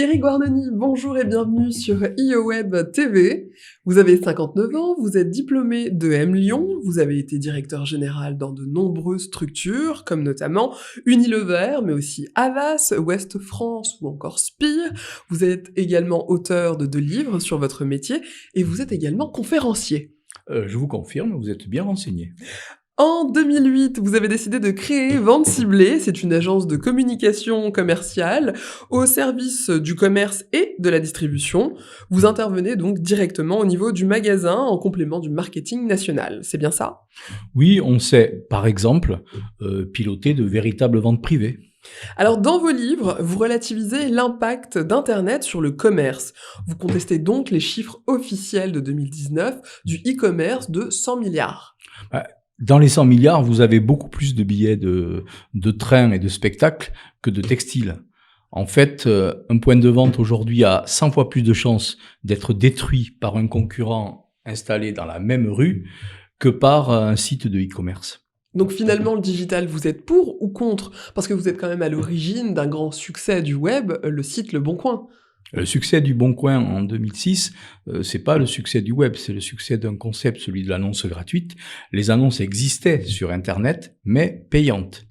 Thierry Guarnoni, bonjour et bienvenue sur IOWeb TV. Vous avez 59 ans, vous êtes diplômé de M Lyon, vous avez été directeur général dans de nombreuses structures, comme notamment Unilever, mais aussi Havas, Ouest France ou encore Spire. Vous êtes également auteur de 2 livres sur votre métier et vous êtes également conférencier. Je vous confirme, vous êtes bien renseigné. En 2008, vous avez décidé de créer Vente Ciblée, c'est une agence de communication commerciale au service du commerce et de la distribution. Vous intervenez donc directement au niveau du magasin en complément du marketing national, c'est bien ça? Oui, on sait, par exemple, piloter de véritables ventes privées. Alors dans vos livres, vous relativisez l'impact d'Internet sur le commerce. Vous contestez donc les chiffres officiels de 2019 du e-commerce de 100 milliards. Bah, Dans les 100 milliards, vous avez beaucoup plus de billets de train et de spectacles que de textiles. En fait, un point de vente aujourd'hui a 100 fois plus de chances d'être détruit par un concurrent installé dans la même rue que par un site de e-commerce. Donc finalement, le digital, vous êtes pour ou contre? Parce que vous êtes quand même à l'origine d'un grand succès du web, le site Le Bon Coin. Le succès du Bon Coin en 2006, c'est pas le succès du web, c'est le succès d'un concept, celui de l'annonce gratuite. Les annonces existaient sur Internet, mais payantes.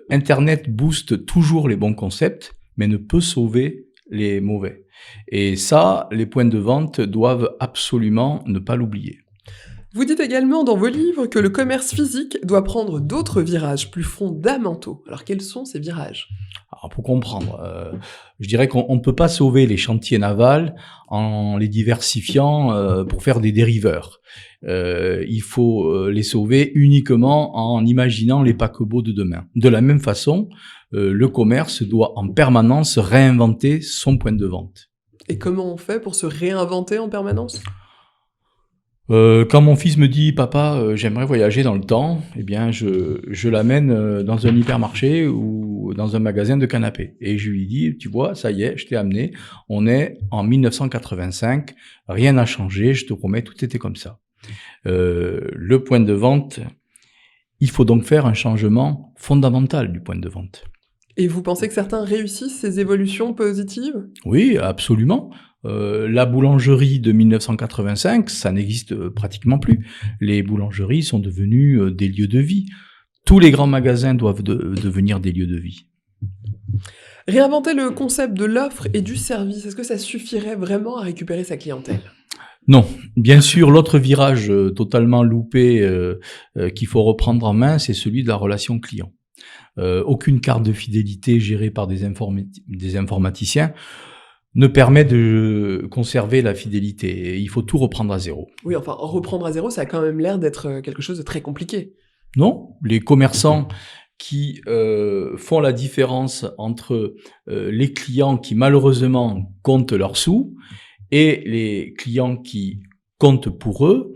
Internet booste toujours les bons concepts, mais ne peut sauver les mauvais. Et ça, les points de vente doivent absolument ne pas l'oublier. Vous dites également dans vos livres que le commerce physique doit prendre d'autres virages plus fondamentaux. Alors quels sont ces virages? Alors pour comprendre, je dirais qu'on ne peut pas sauver les chantiers navals en les diversifiant pour faire des dériveurs. Il faut les sauver uniquement en imaginant les paquebots de demain. De la même façon, le commerce doit en permanence réinventer son point de vente. Et comment on fait pour se réinventer en permanence? Quand mon fils me dit: «Papa, j'aimerais voyager dans le temps», eh bien je l'amène dans un hypermarché ou dans un magasin de canapés et je lui dis: «Tu vois, ça y est, je t'ai amené, on est en 1985, rien n'a changé, je te promets, tout était comme ça». Le point de vente, il faut donc faire un changement fondamental du point de vente. Et vous pensez que certains réussissent ces évolutions positives? Oui, absolument. La boulangerie de 1985, ça n'existe pratiquement plus. Les boulangeries sont devenues des lieux de vie. Tous les grands magasins doivent devenir des lieux de vie. Réinventer le concept de l'offre et du service, est-ce que ça suffirait vraiment à récupérer sa clientèle? Non, bien sûr, l'autre virage totalement loupé qu'il faut reprendre en main, c'est celui de la relation client. Aucune carte de fidélité gérée par des informaticiens ne permet de conserver la fidélité. Il faut tout reprendre à zéro. Oui, enfin, reprendre à zéro, ça a quand même l'air d'être quelque chose de très compliqué. Non, les commerçants qui font la différence entre les clients qui malheureusement comptent leurs sous et les clients qui comptent pour eux,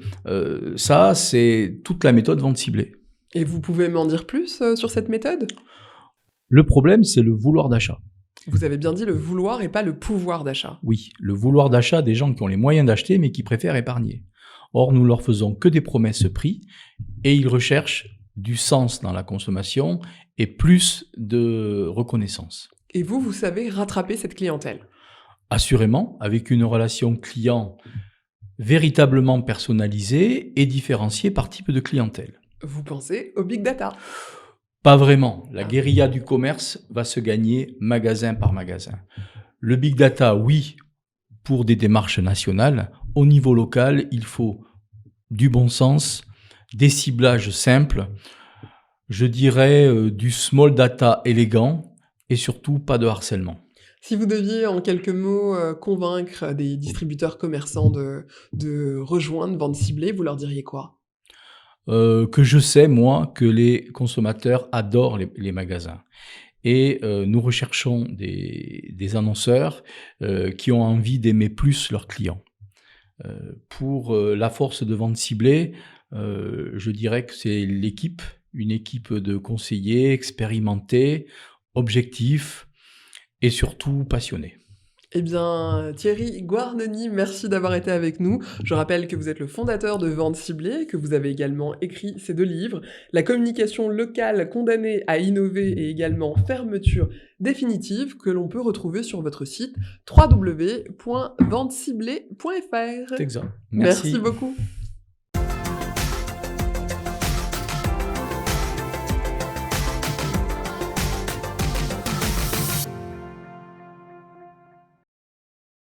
ça c'est toute la méthode vente ciblée. Et vous pouvez m'en dire plus sur cette méthode? Le problème, c'est le vouloir d'achat. Vous avez bien dit le vouloir et pas le pouvoir d'achat. Oui, le vouloir d'achat des gens qui ont les moyens d'acheter mais qui préfèrent épargner. Or, nous leur faisons que des promesses prix et ils recherchent du sens dans la consommation et plus de reconnaissance. Et vous savez rattraper cette clientèle. Assurément, avec une relation client véritablement personnalisée et différenciée par type de clientèle. Vous pensez au big data. Pas vraiment. La guérilla du commerce va se gagner magasin par magasin. Le big data, oui, pour des démarches nationales. Au niveau local, il faut du bon sens, des ciblages simples, je dirais du small data élégant et surtout pas de harcèlement. Si vous deviez, en quelques mots, convaincre des distributeurs commerçants de rejoindre Vente Ciblée, vous leur diriez quoi? Que je sais, moi, que les consommateurs adorent les magasins. Et nous recherchons des annonceurs qui ont envie d'aimer plus leurs clients. Pour la force de vente ciblée, je dirais que c'est l'équipe, une équipe de conseillers expérimentés, objectifs et surtout passionnés. Eh bien, Thierry Guarneni, merci d'avoir été avec nous. Je rappelle que vous êtes le fondateur de Vente Ciblée, que vous avez également écrit ces 2 livres, La communication locale condamnée à innover et également Fermeture définitive, que l'on peut retrouver sur votre site www.venteciblée.fr. C'est exact. Merci Merci. beaucoup.